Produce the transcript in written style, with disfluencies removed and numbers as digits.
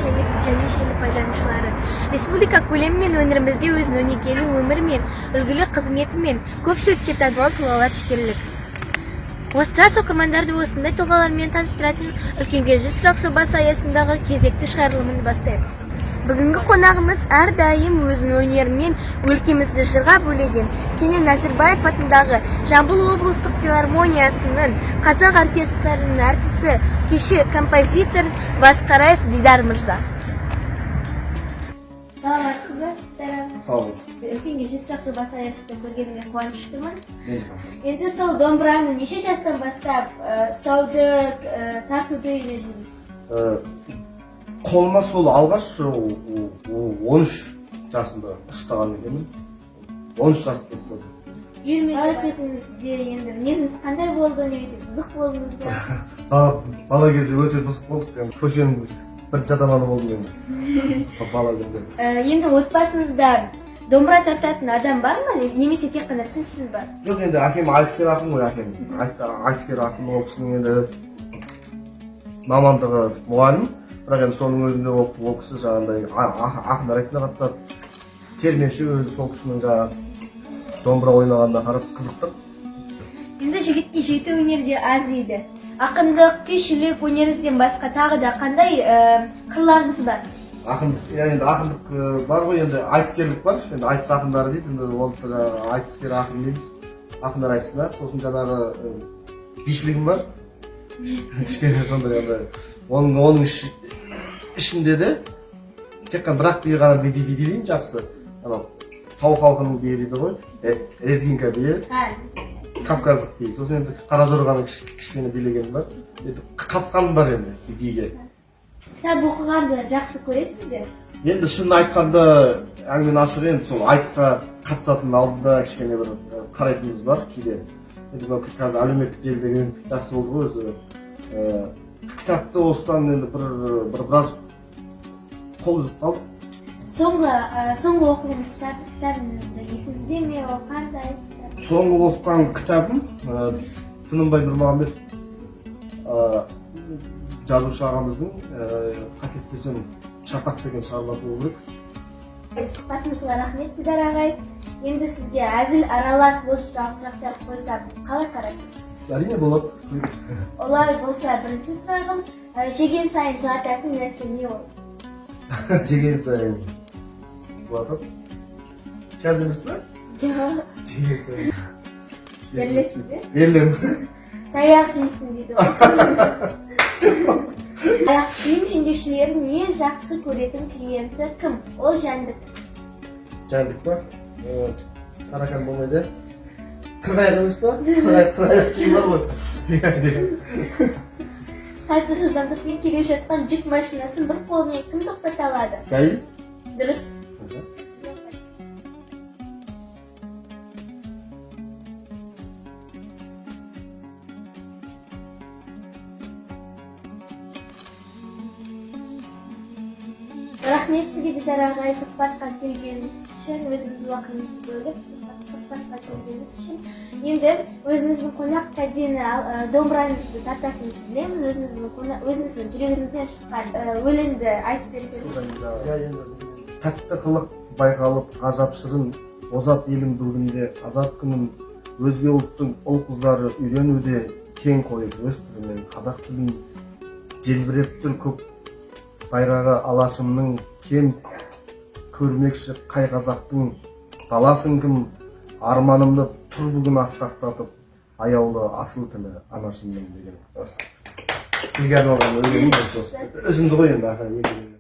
және желі пайдаланушылары. Республика көлемі мен өңірімізде өзінің өнегелі өмірімен, үлгілі қызметімен көпшілікке танымал тұлғалар жетерлік. Осылар оқырмандарды осындай тұлғалармен таныстыратын үлкенге 100 сұрақ жобасы аясындағы кезекті шығарылымын бастаймыз. Бүгінгі қонағымыз әрдайым өзінің өнерімен өлкемізді жырға бөлеген Кенен Әзірбаев атындағы Жамбыл облыстық филармониясының қазақ оркестрінің әртісі, күйші композитор Басқараев Дидар мырза. Саламатсыз ба? Сау болыңыз. Үлкенге 100 сұрақ жобасы аясында көргеніме қуаныштымын. Енді сол домбыраны неше жастан бастап ұстауды, тартуды үйрендіңіз? Қолыма сол алғаш 13 жасымда ұстаған екенмін. 13 жасымда ұстадым. Бала кезіңізде енді мінезіңіз қандай болды, немесе қызық болдыңыз ба? Бала кезде өте қызық болдық. Көшенің бірінші адаманы болдым енді. Бала кезде. Енді отбасыңызда домбыра тартатын адам бар ма, немесе тек қана сізсіз ба? Жоқ, енді әкем айтыскер ақын ғой, әкем. Айтыскер ақын, ол кісінің енді мамандығы мұғалім. Бірақ енді соның өзінде ол кісі жаңағындай ақын арасына қатысады. Терменші өзі сол кісінің жаңағы домбыра ойнағанда қарап қызықтық. Енді жігітке жеті өнерде аз еді. Ақындық, күйшілік өнеріңізден басқа тағы да қандай қырларыңыз бар? Ақындық бар ғой, енді айтыскерлік бар. Енді айтыс ақындары дейді, енді ол айтыскер ақын дейміз. Ақындар айтысына, сосын жаңағы бишілігім бар. Кішкене сондай оның ішінде де тек қана бір-ақ бие ғана би билеймін, жақсы. Тау халқының биі дейді ғой, Резгинка биі, Кавказдық би. Сосын енді Қаражорғаны кішкене билегенім бар. Қатысқаным бар енді биге. Кітап оқығанды жақсы көресіз бе? Енді шын айтқанда әңгімен ашық, енді сол айтысқа қатысатын алдында кішкене бір қарайтынымыз бар кейде. Енді қазір әлеуметтік желідегі жақсы болды ғой өзі. Кітапты осыдан енді біраз қол үзіп қалдық. Соңғы оқыған кітабыңызды есіңізде ме, ол қандай? Соңғы оқыған кітабым Тынымбай Нұрмағамбет жазушы ағамыздың қателеспесем Шатақ деген шығармасы болу керек. Сұхбатыңызға рахмет, Дидар ағай. Енді сізге әзіл аралас логикалық сұрақтар қойсам, қалай қарайсыз? Әрине болады. Олай болса, бірінші сұрағым, жеген сайын жылататын нәрсе не ол? Жеген сайын жылатып? Кәз емес пе? Жоқ. Жеген сайын. Ерлесіз бе? Ерлем. Таяқ жейсің дейді ғой. Аяқ киім жөндеушілердің ең жақсы көретін клиенті кім? Ол Жәндік. Жәндік па? Қаракан болмайды. Қырғайық емес па? Қырғайық киім бар ғой. Қатты жылдамдықпен келе жатқан жүк машинасын бір қолымен кім тоқтата алады? Гаи? Дұрыс. Рахмет сізге, Дидар ағай, сұхбатқа келгеніңіз үшін, өзіңіз уақытыңызды бөліп сұхбатқа келгеніңіз үшін. Енді өзіңіздің қонақ кәдені домбыраңызды тартатыныңызды білеміз, өзіңіздің жүрегіңізден шыққан өлеңді айтып берсеңіз. Тәтті қылық байқалып, ғажап шырын, озат елім бүгінде, азат күнін, өзге ұлттың ұл қыздары үйренуде, кең қойып өз тілімен қазақ тілін желбіреп тұр көк байрағы алашымның, кем көрмекші қай қазақтың, баласың кім, арманымды тұр бүгін асқақтатып, аяулы асыл тілі анашымның деген. Білген оған өлеңім өзімді ғой енді.